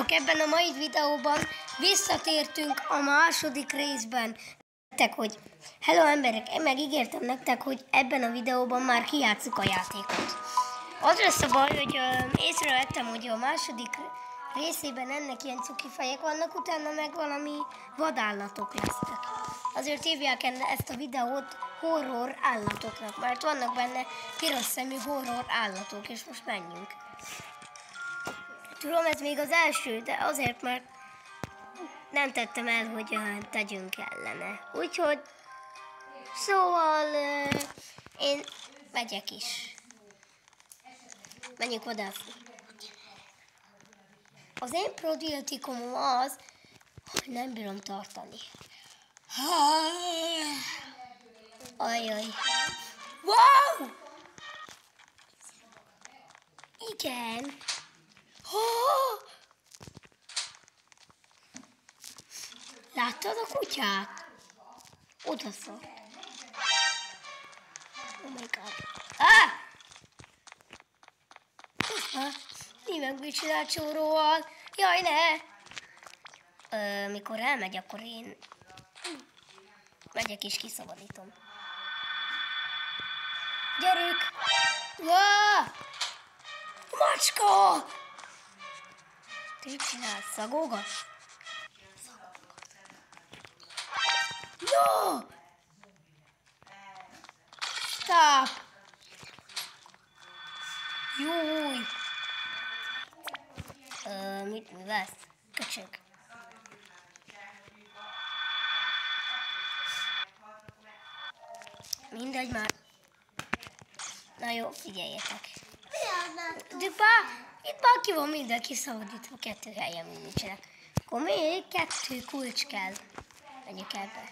Sziasztok! Ebben a mai videóban visszatértünk a második részben. Hogy hello emberek, én megígértem nektek, hogy ebben a videóban már kijátszuk a játékot. Az lesz a baj, hogy észrevettem, hogy a második részében ennek ilyen cuki fejek vannak, utána meg valami vadállatok lesznek. Azért hívják ezt a videót horror állatoknak, mert vannak benne piros szemű horror állatok, és most menjünk. Tudom, ez még az első, de azért, mert nem tettem el, hogy tegyünk ellene. Úgyhogy, szóval én megyek is. Menjünk vadászni. Az én probiotikumom az, hogy nem bírom tartani. Ajaj. Wow! Igen. Láttad a kutyát? Oda szart. Oh my god. Mi meg mit csinál csóróval? Jaj, ne! Mikor elmegy, akkor én megyek és kiszabadítom. Gyerünk! Macska! Te mit csinálsz? Szagolgatsz? No! Stop! Júj! Mit művelsz? Köcsög. Mindegy már. Na jó, figyeljetek. De itt bárki van, mindenki szabadítva, 2 helyen nincsenek. Akkor még 2 kulcs kell. Menjünk ebbe.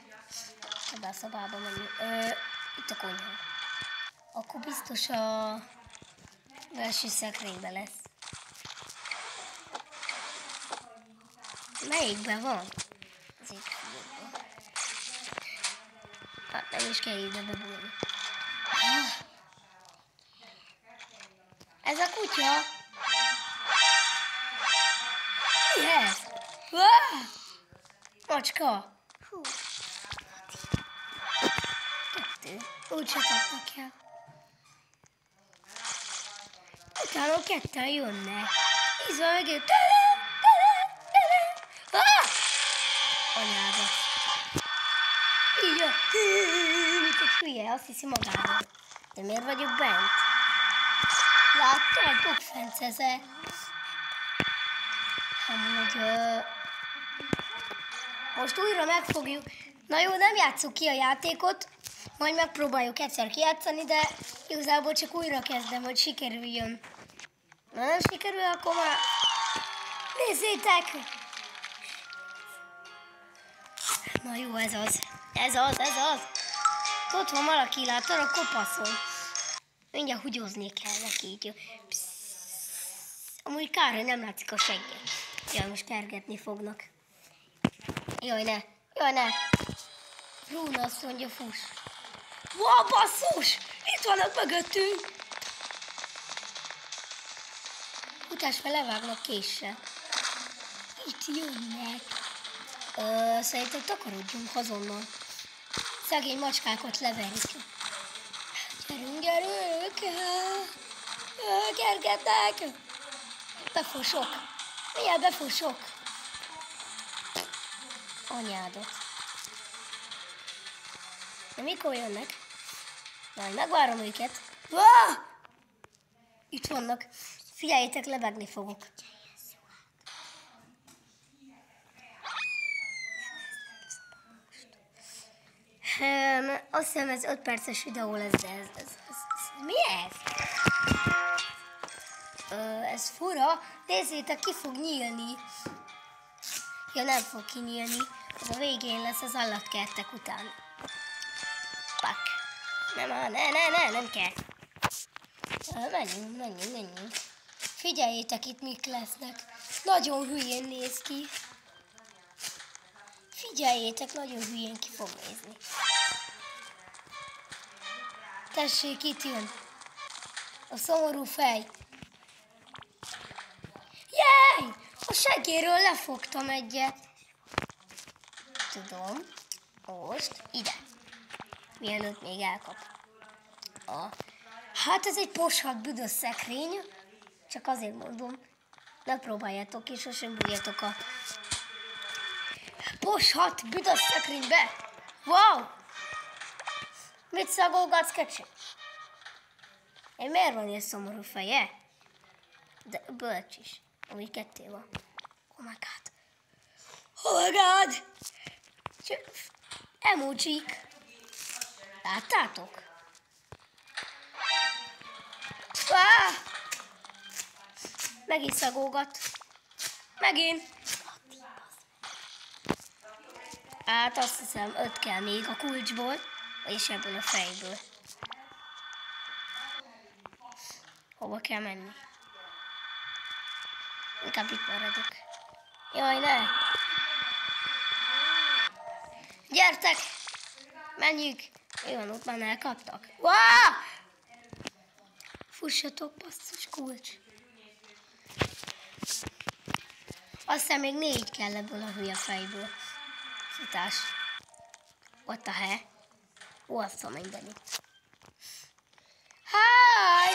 Ebbe a szobába menjünk. Itt a konyha. Akkor biztos a belső szekrényben lesz. Melyikben van? Az itt figyelben. Hát nem is kell ide bebújni. Ez a kutya. Mi ez? Macska. Úgy se kapnak el. Utána 2 jönnek. Ízva meg anyádat. Így a... Mit egy hülye, azt hiszi magáról. De miért vagyok bent? Láttad? Bokfencezek. Amúgy... Most újra megfogjuk. Na jó, nem játsszuk ki a játékot. Majd megpróbáljuk egyszer kijátszani, de igazából csak újra kezdem, hogy sikerüljön. Na nem sikerül, akkor már... Nézzétek! Na jó, ez az. Ez az. Ott van valaki, látod, a kopaszon. Mindjárt húgyozni kell neki így. Amúgy kár, hogy nem látszik a segge. Jaj, most kergetni fognak. Jaj, ne. Rúna azt mondja, fuss. Wow, basszus! Itt vannak mögöttünk! Futás fel levágnak késsel. Itt jönnek. Szerintem takarodjunk azonnal. Szegény macskákat leverik. Gyerünk! Kergetnek! Befosok. Milyen befosok? Anyádat. De mikor jönnek? Majd megvárom őket. Itt vannak. Figyeljétek, lebegni fogok. Azt hiszem ez 5 perces videó lesz, de ez mi ez? Ez fura. Nézzétek, ki fog nyílni. Ja, nem fog kinyílni. Ez a végén lesz az állatkertek után. Pak. Nem kell. Menjünk. Figyeljétek, itt mik lesznek. Nagyon hülyén néz ki. Figyeljétek, nagyon hülyén ki fog nézni. Tessék, itt jön. A szomorú fej. Jej! A segéről lefogtam egyet. Tudom. Most ide. Mielőtt még elkap. Hát ez egy poshat büdös szekrény. Csak azért mondom. Ne próbáljátok ki, sosem bújjatok a poshat büdös szekrénybe. Wow! Mit szagolgatsz, kecsi? Miért van ilyen szomorú feje? De bölcs is. Amúgy ketté van. Oh my god. Oh my god! Emojik. Láttátok? Megint szagolgat. Megint. Hát azt hiszem 5 kell még a kulcsból, és ebből a fejből. Hova kell menni? Inkább itt maradok. Jaj, ne! Gyertek! Menjünk! Jó van, ott már elkaptak. Wow! Fussatok, basszus kulcs. Aztán még 4 kell ebből a hülye fejből. Futás. What the hell? Ó, azt a mindenit. Háj!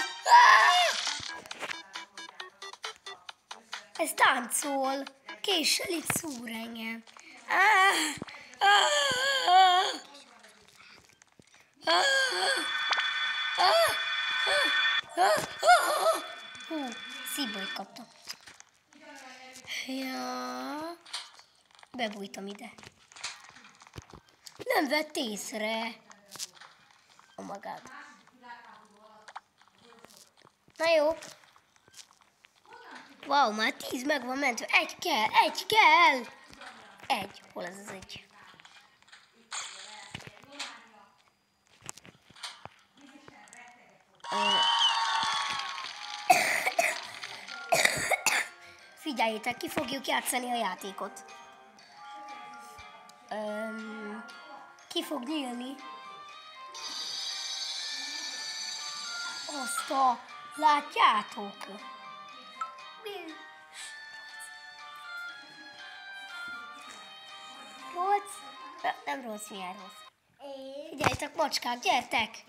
Ez táncol. Késsel itt szúr engem. Hú, szívbajt kaptam. Ja, bebújtam ide. Nem vett észre. Oh my god. Na jó. Wow, már 10 meg van mentve. Egy kell. Egy. Hol ez az egy? Figyeljétek, ki fogjuk játszani a játékot. Ki fog nyílni? Azt a... Látjátok? Róc? Nem rossz, milyen rossz. Figyeljetek, macskák, gyertek!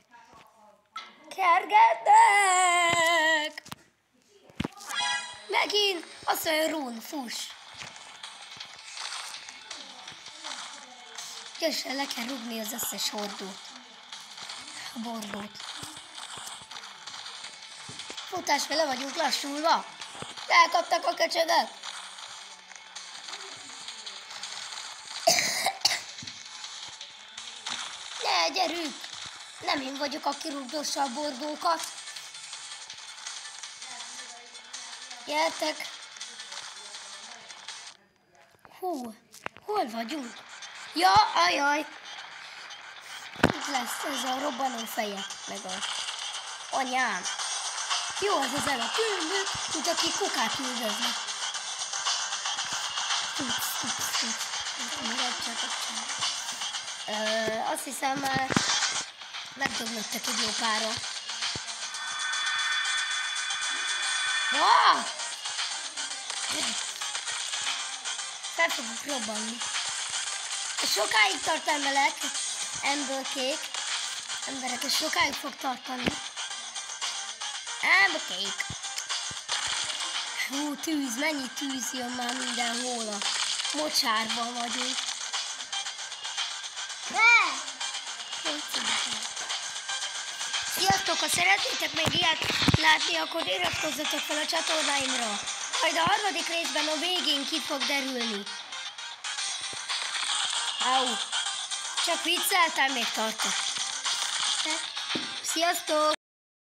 Kergetnek! Megint! Azt mondja, Rún, fuss! Gyorsan le kell rúgni az összes hordót. A bordót. Futás, le vagyunk lassulva. Elkaptak a köcsögök. Ne, gyerünk! Nem én vagyok, aki rúgdossa a bordókat. Gyertek! Hú, hol vagyunk? Ja, ajaj! Itt lesz ez a robbanó feje, meg a anyám. Jó az az el a különböző, mint aki kukát üldöznek. Azt hiszem már megdöglöttek egy jó pára. Fel fogok robbanni. Sokáig tart emelek, emberkék. Emberek, ez sokáig fog tartani. Emberkék. Hú, tűz, mennyi tűz jön már mindenhol. A mocsárban vagyunk. Sziasztok, ha szeretnétek még ilyet látni, akkor iratkozzatok fel a csatornáimra. Majd a harmadik részben a végén ki fog derülni. Au! Csak vicceltem, még tartok. Sziasztok!